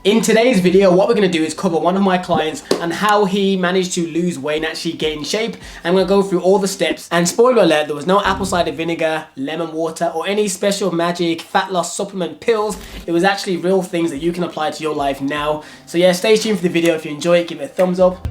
In today's video, what we're going to do is cover one of my clients and how he managed to lose weight and actually get in shape. I'm going to go through all the steps, and spoiler alert, there was no apple cider vinegar, lemon water or any special magic fat loss supplement pills. It was actually real things that you can apply to your life now. So yeah, stay tuned for the video. If you enjoy it, give it a thumbs up.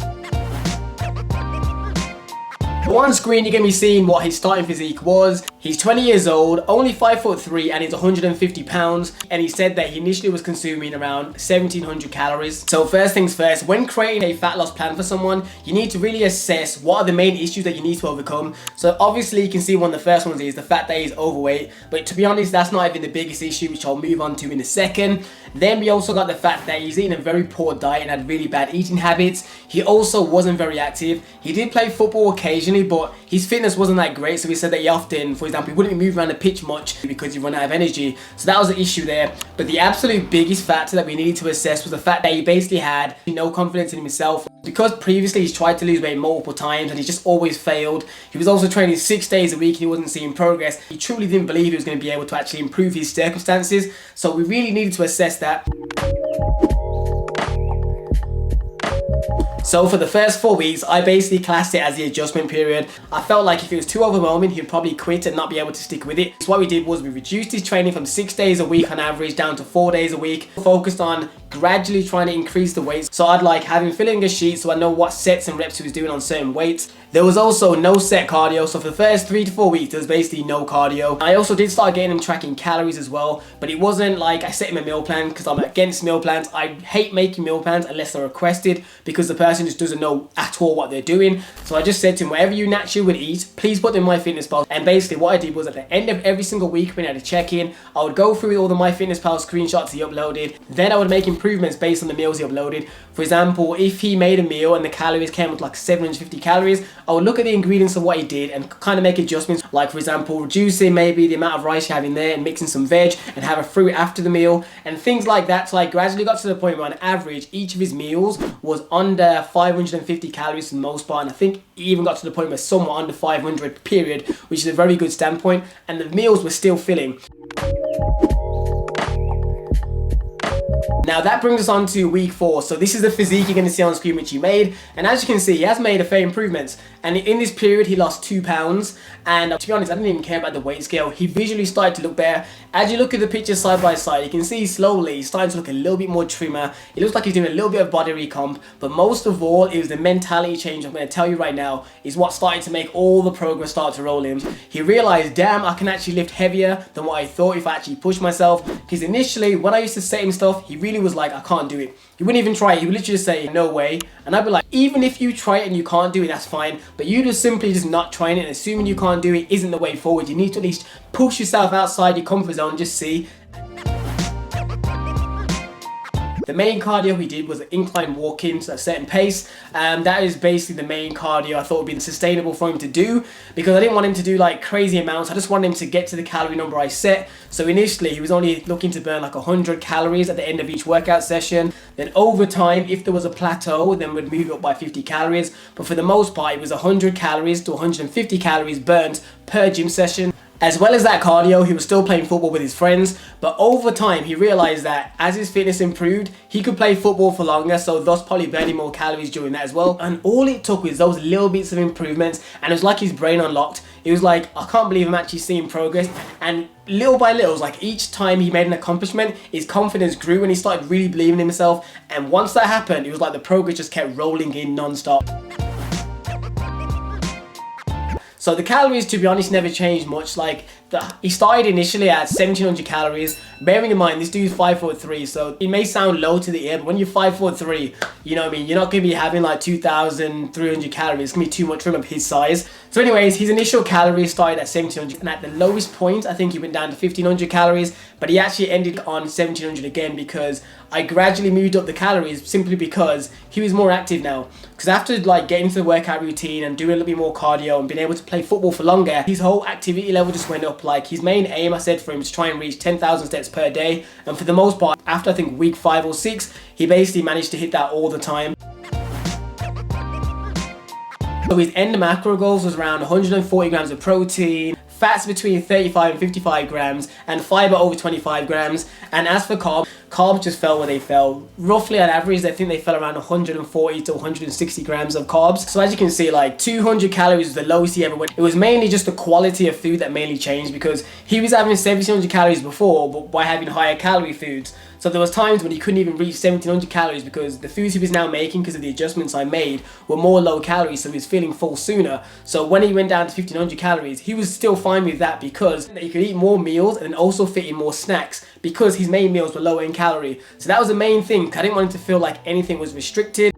On screen, you're going to be seeing what his starting physique was. He's 20 years old, only 5'3", and he's 150 pounds. And he said that he initially was consuming around 1,700 calories. So first things first, when creating a fat loss plan for someone, you need to really assess what are the main issues that you need to overcome. So obviously you can see one of the first ones is the fact that he's overweight. But to be honest, that's not even the biggest issue, which I'll move on to in a second. Then we also got the fact that he's eating a very poor diet and had really bad eating habits. He also wasn't very active. He did play football occasionally, but his fitness wasn't that great. So he said that he often, for example, he wouldn't move around the pitch much because he run out of energy. So that was the issue there. But the absolute biggest factor that we needed to assess was the fact that he basically had no confidence in himself. Because previously he's tried to lose weight multiple times and he just always failed. He was also training 6 days a week and he wasn't seeing progress. He truly didn't believe he was going to be able to actually improve his circumstances. So we really needed to assess that. So for the first 4 weeks, I basically classed it as the adjustment period. I felt like if it was too overwhelming, he'd probably quit and not be able to stick with it. So what we did was we reduced his training from 6 days a week on average down to 4 days a week. Focused on gradually trying to increase the weights. So I'd like have him filling a sheet so I know what sets and reps he was doing on certain weights. There was also no set cardio, so for the first 3 to 4 weeks there was basically no cardio. I also did start getting him tracking calories as well, but it wasn't like I set him a meal plan because I'm against meal plans. I hate making meal plans unless they're requested because the person just doesn't know at all what they're doing. So I just said to him, whatever you naturally would eat, please put them in MyFitnessPal. And basically what I did was at the end of every single week when I had a check-in, I would go through all the MyFitnessPal screenshots he uploaded. Then I would make improvements based on the meals he uploaded. For example, if he made a meal and the calories came with like 750 calories, I would look at the ingredients of what he did and kind of make adjustments. Like for example, reducing maybe the amount of rice you have in there and mixing some veg and have a fruit after the meal and things like that. So I gradually got to the point where on average, each of his meals was under 550 calories for the most part. And I think he even got to the point where some were under 500 period, which is a very good standpoint. And the meals were still filling. Now that brings us on to week 4. So this is the physique you're going to see on screen which he made. And as you can see, he has made a fair improvements. And in this period, he lost 2 pounds. And to be honest, I didn't even care about the weight scale. He visually started to look better. As you look at the pictures side by side, you can see slowly he's starting to look a little bit more trimmer. It looks like he's doing a little bit of body recomp. But most of all, it was the mentality change I'm going to tell you right now is what started to make all the progress start to roll in. He realized, damn, I can actually lift heavier than what I thought if I actually push myself. Because initially, when I used to say him stuff, he really was like, I can't do it. He wouldn't even try it. He would literally just say, no way. And I'd be like, even if you try it and you can't do it, that's fine. But you just simply just not trying it and assuming you can't do it isn't the way forward. You need to at least push yourself outside your comfort zone and just see. The main cardio he did was an incline walking to a certain pace. That is basically the main cardio I thought would be sustainable for him to do because I didn't want him to do like crazy amounts. I just wanted him to get to the calorie number I set. So initially he was only looking to burn like 100 calories at the end of each workout session. Then over time, if there was a plateau, then we'd move up by 50 calories. But for the most part, it was 100 calories to 150 calories burnt per gym session. As well as that cardio, he was still playing football with his friends, but over time he realized that as his fitness improved, he could play football for longer, so thus probably burning more calories during that as well. And all it took was those little bits of improvements, and it was like his brain unlocked. It was like, I can't believe I'm actually seeing progress. And little by little, it was like each time he made an accomplishment, his confidence grew and he started really believing in himself. And once that happened, it was like the progress just kept rolling in non-stop. So the calories, to be honest, never changed much. Like he started initially at 1,700 calories. Bearing in mind, this dude's 5'3", so it may sound low to the ear, but when you're 5'3", you know what I mean, you're not going to be having like 2,300 calories. It's going to be too much for him of his size. So anyways, his initial calories started at 1,700, and at the lowest point, I think he went down to 1,500 calories, but he actually ended on 1,700 again because I gradually moved up the calories simply because he was more active now. Because after like getting to the workout routine and doing a little bit more cardio and being able to play football for longer, his whole activity level just went up. Like his main aim, I said for him, is to try and reach 10,000 steps per day. And for the most part, after I think week 5 or 6, he basically managed to hit that all the time. So his end macro goals was around 140 grams of protein, fats between 35 and 55 grams, and fiber over 25 grams. And as for carbs just fell where they fell. Roughly on average, I think they fell around 140 to 160 grams of carbs. So as you can see, like 200 calories was the lowest he ever went. It was mainly just the quality of food that mainly changed, because he was having 1700 calories before, but by having higher calorie foods. So there was times when he couldn't even reach 1700 calories because the foods he was now making, because of the adjustments I made, were more low calories, so he was feeling full sooner. So when he went down to 1500 calories, he was still fine with that, because he could eat more meals and also fit in more snacks because his main meals were lower in calorie. So that was the main thing. I didn't want him to feel like anything was restricted.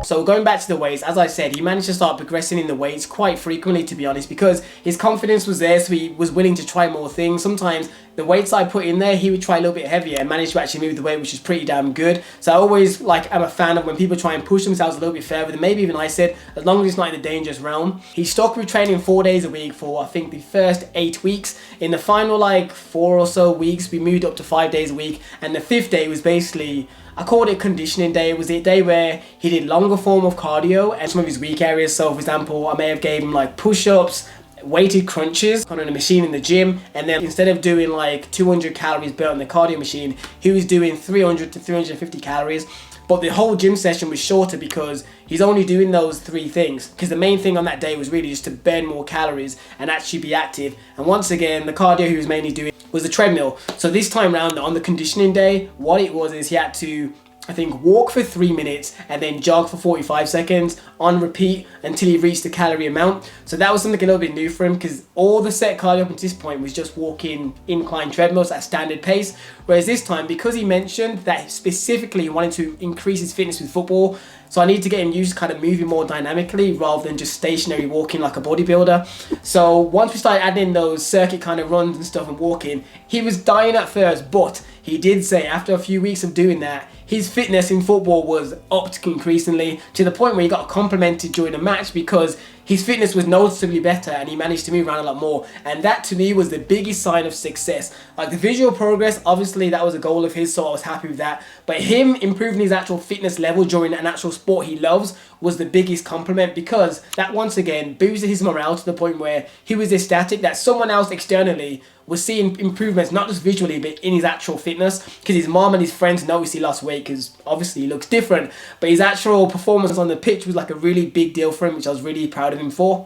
So going back to the weights, as I said, he managed to start progressing in the weights quite frequently, to be honest, because his confidence was there, so he was willing to try more things. Sometimes the weights I put in there, he would try a little bit heavier and manage to actually move the weight, which is pretty damn good. So I always, I'm a fan of when people try and push themselves a little bit further than maybe even I said, as long as it's not in the dangerous realm. He stuck with training 4 days a week for, I think, the first 8 weeks. In the final, 4 or so weeks, we moved up to 5 days a week. And the 5th day was basically, I called it conditioning day. It was a day where he did longer form of cardio and some of his weak areas. So for example, I may have gave him push-ups, weighted crunches on a machine in the gym, and then instead of doing 200 calories burnt on the cardio machine, he was doing 300 to 350 calories. But the whole gym session was shorter because he's only doing those 3 things, because the main thing on that day was really just to burn more calories and actually be active. And once again, the cardio he was mainly doing was the treadmill. So this time round on the conditioning day, what it was is he had to, I think, walk for 3 minutes and then jog for 45 seconds on repeat until he reached the calorie amount. So that was something a little bit new for him, because all the set cardio up until this point was just walking incline treadmills at standard pace. Whereas this time, because he mentioned that specifically he wanted to increase his fitness with football, so I need to get him used to kind of moving more dynamically rather than just stationary walking like a bodybuilder. So once we started adding in those circuit kind of runs and stuff and walking, he was dying at first, but he did say after a few weeks of doing that, his fitness in football was upped increasingly, to the point where he got complimented during the match because his fitness was noticeably better and he managed to move around a lot more. And that to me was the biggest sign of success. The visual progress, obviously that was a goal of his, so I was happy with that. But him improving his actual fitness level during an actual sport he loves was the biggest compliment, because that once again boosted his morale to the point where he was ecstatic that someone else externally was seeing improvements, not just visually, but in his actual fitness. Because his mom and his friends noticed he lost weight, because obviously he looks different. But his actual performance on the pitch was a really big deal for him, which I was really proud of him for.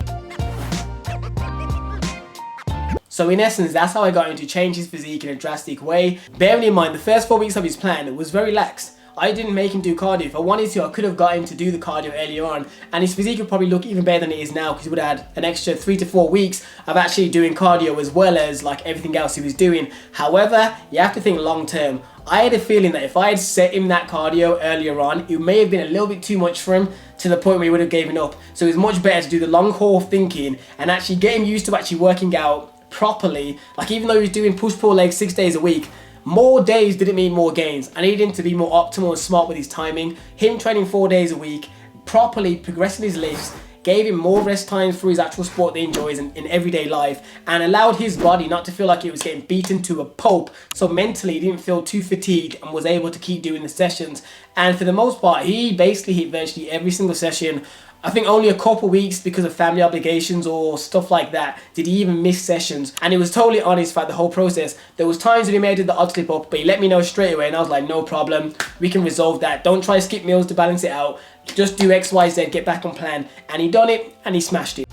So in essence, that's how I got him to change his physique in a drastic way. Bearing in mind, the first 4 weeks of his plan was very lax. I didn't make him do cardio. If I wanted to, I could have got him to do the cardio earlier on, and his physique would probably look even better than it is now, because he would have had an extra 3 to 4 weeks of actually doing cardio as well as everything else he was doing. However, you have to think long term. I had a feeling that if I had set him that cardio earlier on, it may have been a little bit too much for him, to the point where he would have given up. So it was much better to do the long haul thinking and actually get him used to actually working out properly. Even though he was doing push-pull legs 6 days a week, more days didn't mean more gains. I needed him to be more optimal and smart with his timing. Him training 4 days a week, properly progressing his lifts, gave him more rest times for his actual sport that he enjoys in everyday life, and allowed his body not to feel like it was getting beaten to a pulp. So mentally he didn't feel too fatigued and was able to keep doing the sessions. And for the most part, he basically hit virtually every single session. I think only a couple weeks, because of family obligations or stuff like that, did he even miss sessions. And he was totally honest throughout the whole process. There was times when he may have did the odd slip up, but he let me know straight away, and I was like, no problem, we can resolve that. Don't try to skip meals to balance it out. Just do X, Y, Z, get back on plan. And he done it, and he smashed it.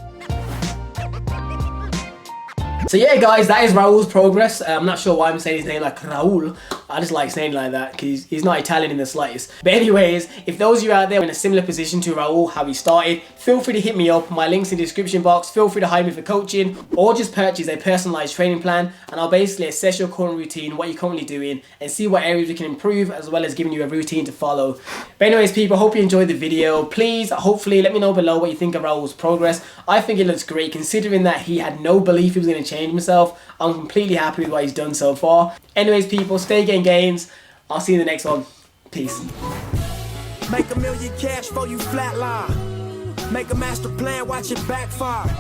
So yeah guys, that is Raul's progress. I'm not sure why I'm saying his name like Raul. I just like saying it like that because he's not Italian in the slightest. But anyways, if those of you out there are in a similar position to Raul, how he started, feel free to hit me up. My link's in the description box. Feel free to hire me for coaching, or just purchase a personalized training plan, and I'll basically assess your current routine, what you're currently doing, and see what areas we can improve, as well as giving you a routine to follow. But anyways people, hope you enjoyed the video. Please, hopefully, let me know below what you think of Raul's progress. I think it looks great considering that he had no belief he was going to change himself. I'm completely happy with what he's done so far. Anyways people, stay getting gains. I'll see you in the next one. Peace. Make $1 million cash for you flatline. Make a master plan, watch it backfire.